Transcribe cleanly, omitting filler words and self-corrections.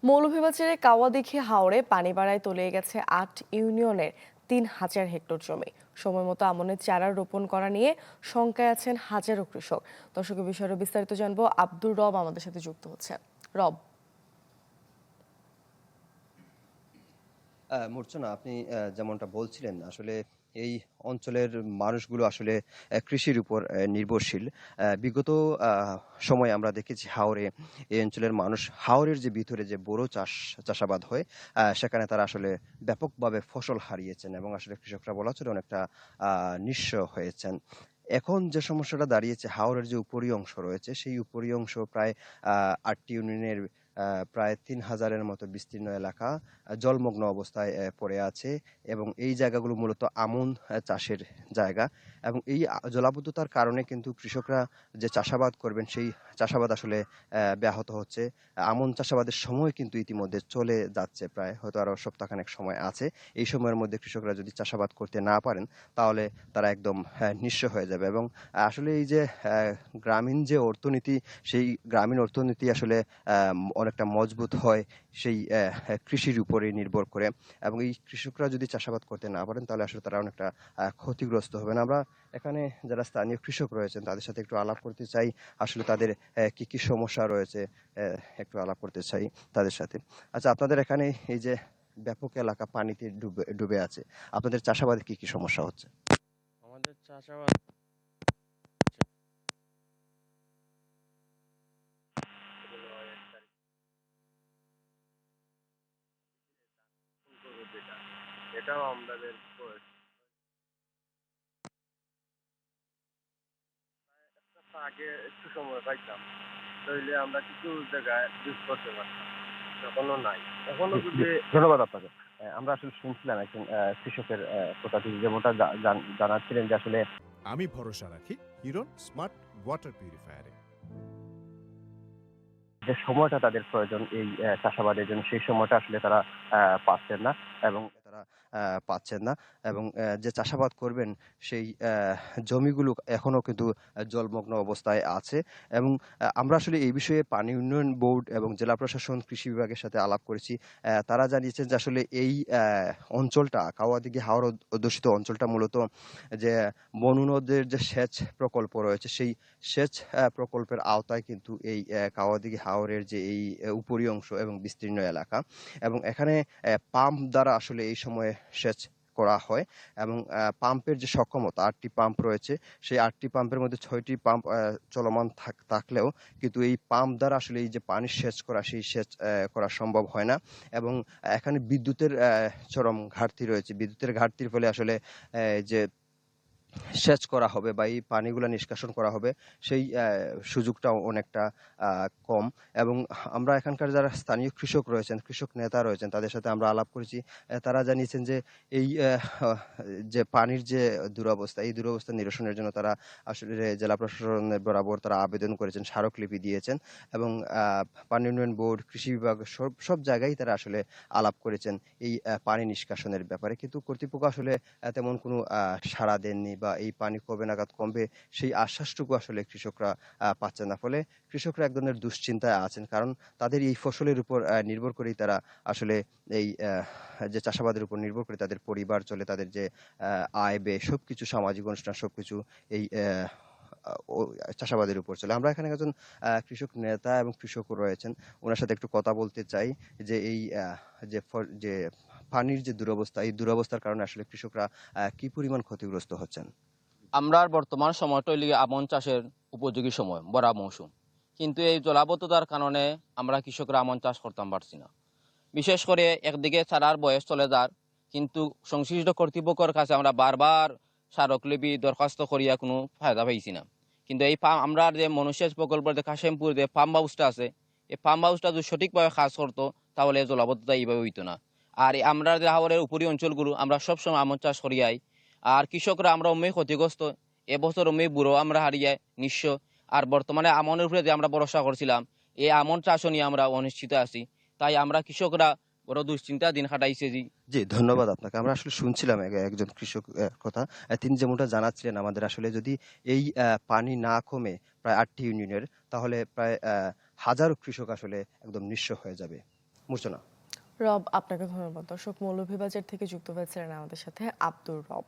মৌলভীবাজারে কাওয়াদিঘি হাওরে পানি বাড়ায় তলিয়ে গেছে ৮ ইউনিয়নের ৩,০০০ হেক্টর জমি। সময় মতো আমনের চারা রোপণ করা নিয়ে শঙ্কায় আছেন হাজারো কৃষক। দর্শকের বিষয়ে বিস্তারিত জানবো, আব্দুর রব আমাদের সাথে যুক্ত হচ্ছে। রব, মূর্ছনা, আপনি যেমনটা বলছিলেন, আসলে এই অঞ্চলের মানুষগুলো আসলে কৃষির উপর নির্ভরশীল। বিগত সময়ে আমরা দেখেছি হাওরে এই অঞ্চলের মানুষ হাওরের যে ভিতরে যে বোরো চাষাবাদ হয়, সেখানে তারা আসলে ব্যাপকভাবে ফসল হারিয়েছেন এবং আসলে কৃষকরা বলা চলে অনেকটা নিঃস্ব হয়েছেন। এখন যে সমস্যাটা দাঁড়িয়েছে, হাওরের যে উপরি অংশ রয়েছে সেই উপরি অংশ প্রায় ৮টি ইউনিয়নের প্রায় ৩,০০০-এর মতো বিস্তীর্ণ এলাকা জলমগ্ন অবস্থায় পড়ে আছে এবং এই জায়গাগুলো মূলত আমন চাষের জায়গা এবং এই জলাবদ্ধতার কারণে কিন্তু কৃষকরা যে চাষাবাদ করবেন সেই চাষাবাদ আসলে ব্যাহত হচ্ছে। আমন চাষাবাদের সময় কিন্তু ইতিমধ্যে চলে যাচ্ছে, প্রায় হয়তো আরো সপ্তাহখানেক সময় আছে। এই সময়ের মধ্যে কৃষকরা যদি চাষাবাদ করতে না পারেন তাহলে তারা একদম নিঃস্ব হয়ে যাবে এবং আসলে এই যে গ্রামীণ যে অর্থনীতি, সেই গ্রামীণ অর্থনীতি আসলে অনেকটা মজবুত হয় সেই কৃষির উপরে নির্ভর করে এবং এই কৃষকরা যদি চাষাবাদ করতে না পারেন তাহলে আসলে তারা অনেকটা ক্ষতিগ্রস্ত হবেন। আমরা এখানে যারা স্থানীয় কৃষক রয়েছেন তাদের সাথে একটু আলাপ করতে চাই, আসলে তাদের কি কি সমস্যা রয়েছে একটু আলাপ করতে চাই তাদের সাথে। আচ্ছা, আপনাদের এখানে এই যে ব্যাপক এলাকা পানিতে ডুবে ডুবে আছে, আপনাদের চাষাবাদে কি কি সমস্যা হচ্ছে? আমাদের চাষাবাদ এটাও আমাদের আগে একটু সময় পাইতাম, তাইলে আমরা কিছু জায়গায় ইউজ করতে পারতাম, এখনো নাই। এখনো যদি ধন্যবাদ আপনাকে। আমরা আসলে শুনছিলাম একজন কৃষকের কথা, তিনি যেমনটা জানাচ্ছিলেন যে আসলে আমি ভরসা রাখি হিরন স্মার্ট ওয়াটার পিউরিফায়ারে। যে সময়টা তাদের প্রয়োজন এই চাষাবাদের জন্য, সেই সময়টা আসলে তারা পাচ্ছেন না এবং তারা পাচ্ছেন না এবং যে চাষাবাদ করবেন সেই জমিগুলো এখনো কিন্তু জলমগ্ন অবস্থায় আছে এবং আমরা আসলে এই বিষয়ে পানি উন্নয়ন বোর্ড এবং জেলা প্রশাসন কৃষি বিভাগের সাথে আলাপ করেছি। তারা জানিয়েছেন যে আসলে এই অঞ্চলটা কাওয়াদিঘি হাওর অধ্যুষিত অঞ্চলটা মূলত যে মনু নদের যে সেচ প্রকল্প রয়েছে সেই সেচ প্রকল্পের আওতায় কিন্তু এই কাওয়াদিঘি হাওরের যে এই উপরি অংশ এবং বিস্তীর্ণ এলাকা এবং এখানে পাম্প দ্বারা আসলে এই সময়ে সেচ করা হয় এবং পাম্পের যে সক্ষমতা ৮টি পাম্প রয়েছে, সেই ৮টি পাম্পের মধ্যে ৬টি পাম্প চলমান থাকলেও কিন্তু এই পাম্প দ্বারা আসলে এই যে পানি সেচ করা সেই সেচ করা সম্ভব হয় না এবং এখানে বিদ্যুতের চরম ঘাটতি রয়েছে। বিদ্যুতের ঘাটতির ফলে আসলে যে সেচ করা হবে বা এই পানিগুলা নিষ্কাশন করা হবে সেই সুযোগটাও অনেকটা কম এবং আমরা এখানকার যারা স্থানীয় কৃষক রয়েছেন, কৃষক নেতা রয়েছেন, তাদের সাথে আমরা আলাপ করেছি। তারা জানিয়েছেন যে এই যে পানির যে দুরবস্থা, এই দুরবস্থা নিরসনের জন্য তারা আসলে জেলা প্রশাসনের বরাবর তারা আবেদন করেছেন, স্মারকলিপি দিয়েছেন এবং পানি উন্নয়ন বোর্ড, কৃষি বিভাগ সব জায়গায় তারা আসলে আলাপ করেছেন এই পানি নিষ্কাশনের ব্যাপারে, কিন্তু কর্তৃপক্ষ আসলে তেমন কোনো সাড়া দেননি বা এই পানি কবে নাগাদ কমবে সেই আশ্বাসটুকু আসলে কৃষকরা পাচ্ছেন না। ফলে কৃষকরা এক ধরনের দুশ্চিন্তায় আছেন, কারণ তাদের এই ফসলের উপর নির্ভর করেই তারা আসলে এই যে চাষাবাদের উপর নির্ভর করে তাদের পরিবার চলে, তাদের যে আয় ব্যয় সবকিছু, সামাজিক অনুষ্ঠান সবকিছু এই চাষাবাদের উপর চলে। আমরা এখানে একজন কৃষক নেতা এবং কৃষকও রয়েছেন, ওনার সাথে একটু কথা বলতে চাই যে এই যে পানির যে দুরবস্থা, এই দুরবস্থার কারণে আসলে কৃষকরা কি পরিমাণ ক্ষতিগ্রস্ত হচ্ছেন। আমরার বর্তমান সময়টা হইল আমন চাষের উপযোগী সময়, বরা মৌসুম। কিন্তু এই জলাবদ্ধতার কারণে আমরা কৃষকরা আমন চাষ করতাম পারছি না। বিশেষ করে একদিকে চারার বয়স চলে যার, কিন্তু সংশ্লিষ্ট কর্তৃপক্ষের কাছে আমরা বারবার স্মারকলিপি দরখাস্ত করিয়া কোনো ফায়দা পাইছি না। কিন্তু এই আমরা যে মনুসেচ প্রকল্পের যে কাশেমপুর যে পাম্প হাউসটা আছে, এই পাম্প হাউসটা যদি সঠিকভাবে কাজ করতো তাহলে জলাবদ্ধতা এইভাবে হইতো না। আর আমরা যে হাওরের উপরি অঞ্চলগুলো আমরা সবসময় আমন চাষ করিয়াই, আর কৃষকরা আমরা অমনি ক্ষতিগ্রস্ত। এবছর অমনি বুড়ো আমরা হারিয়ে নিঃস্ব। আর বর্তমানে আমনের উপরে যে আমরা ভরসা করছিলাম, এই আমন চাষও নিয়ে আমরা অনিশ্চিত আছি। তাই আমরা কৃষকরা বড় দুশ্চিন্তা দিন কাটাইছে। জি, জি, ধন্যবাদ আপনাকে। আমরা আসলে শুনছিলাম একজন কৃষক কথা। তিনি যেমনটা জানাচ্ছিলেন আমাদের, আসলে যদি এই পানি না কমে প্রায় ৮টি ইউনিয়নের, তাহলে প্রায় হাজারো কৃষক আসলে একদম নিঃস্ব হয়ে যাবে। মূর্ছনা। রব, আপনাকে ধন্যবাদ। দর্শক, মৌলভীবাজার থেকে যুক্ত হয়েছিলেন আমাদের সাথে আব্দুর রব।